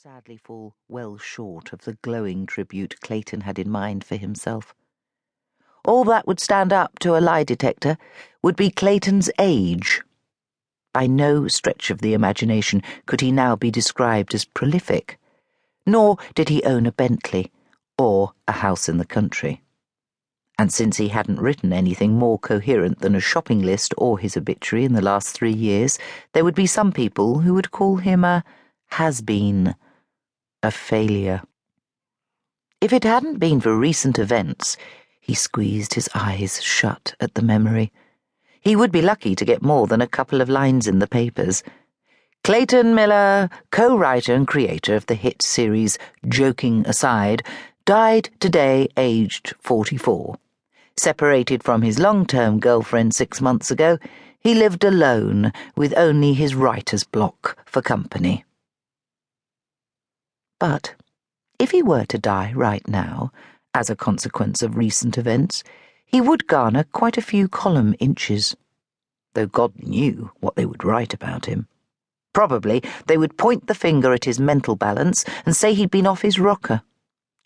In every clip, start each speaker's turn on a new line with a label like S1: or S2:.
S1: sadly fall well short of the glowing tribute Clayton had in mind for himself. All that would stand up to a lie detector would be Clayton's age. By no stretch of the imagination could he now be described as prolific, nor did he own a Bentley or a house in the country. And since he hadn't written anything more coherent than a shopping list or his obituary in the last 3 years, there would be some people who would call him a has-been, a failure. If it hadn't been for recent events, he squeezed his eyes shut at the memory. He would be lucky to get more than a couple of lines in the papers. Clayton Miller, co-writer and creator of the hit series Joking Aside, died today aged 44. Separated from his long-term girlfriend 6 months ago, he lived alone with only his writer's block for company. But if he were to die right now, as a consequence of recent events, he would garner quite a few column inches, though God knew what they would write about him. Probably they would point the finger at his mental balance and say he'd been off his rocker,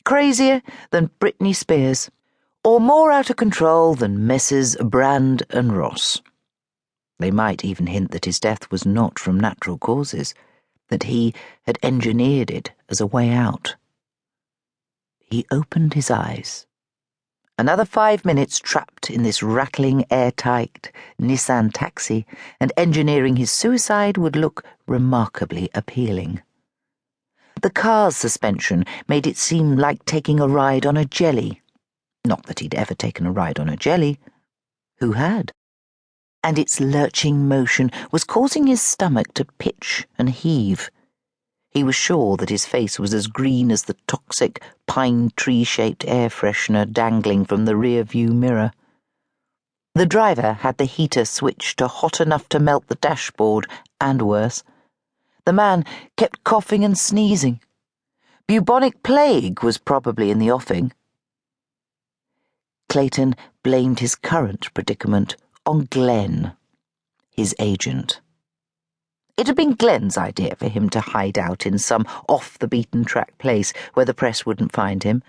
S1: crazier than Britney Spears, or more out of control than Messrs. Brand and Ross. They might even hint that his death was not from natural causes, that he had engineered it as a way out. He opened his eyes. Another 5 minutes trapped in this rattling, airtight Nissan taxi, and engineering his suicide would look remarkably appealing. The car's suspension made it seem like taking a ride on a jelly. Not that he'd ever taken a ride on a jelly. Who had? And its lurching motion was causing his stomach to pitch and heave. He was sure that his face was as green as the toxic, pine tree-shaped air freshener dangling from the rear-view mirror. The driver had the heater switched to hot enough to melt the dashboard, and worse. The man kept coughing and sneezing. Bubonic plague was probably in the offing. Clayton blamed his current predicament on Glenn, his agent. It had been Glenn's idea for him to hide out in some off-the-beaten-track place where the press wouldn't find him.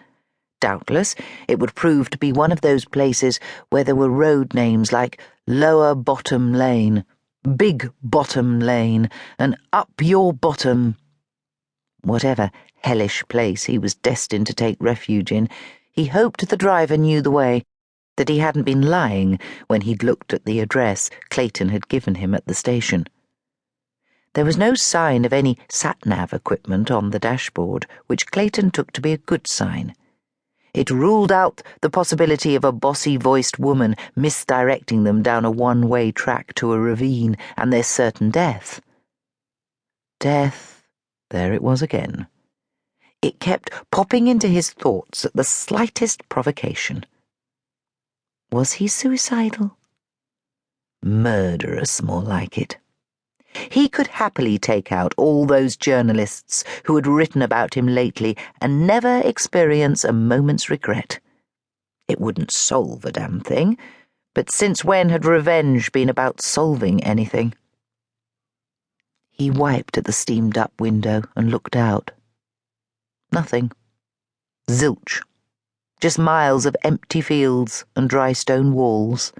S1: Doubtless, it would prove to be one of those places where there were road names like Lower Bottom Lane, Big Bottom Lane, and Up Your Bottom. Whatever hellish place he was destined to take refuge in, he hoped the driver knew the way, that he hadn't been lying when he'd looked at the address Clayton had given him at the station. There was no sign of any sat-nav equipment on the dashboard, which Clayton took to be a good sign. It ruled out the possibility of a bossy-voiced woman misdirecting them down a one-way track to a ravine and their certain death. Death, there it was again. It kept popping into his thoughts at the slightest provocation. Was he suicidal? Murderous, more like it. He could happily take out all those journalists who had written about him lately and never experience a moment's regret. It wouldn't solve a damn thing, but since when had revenge been about solving anything? He wiped at the steamed-up window and looked out. Nothing. Zilch. Just miles of empty fields and dry stone walls.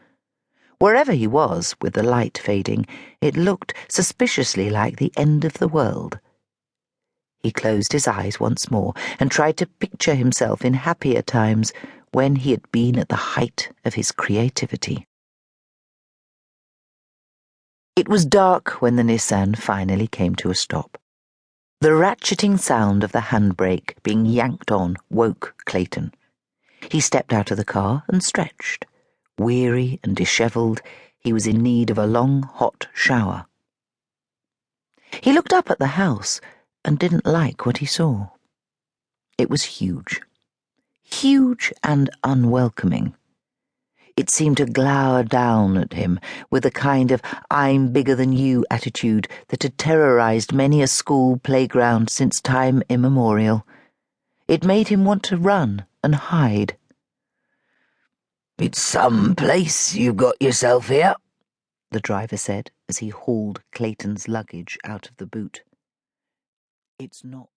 S1: Wherever he was, with the light fading, it looked suspiciously like the end of the world. He closed his eyes once more and tried to picture himself in happier times when he had been at the height of his creativity. It was dark when the Nissan finally came to a stop. The ratcheting sound of the handbrake being yanked on woke Clayton. He stepped out of the car and stretched. Weary and dishevelled, he was in need of a long, hot shower. He looked up at the house and didn't like what he saw. It was huge. Huge and unwelcoming. It seemed to glower down at him with a kind of I'm-bigger-than-you attitude that had terrorized many a school playground since time immemorial. It made him want to run and hide. "It's some place you've got yourself here," the driver said as he hauled Clayton's luggage out of the boot. "It's not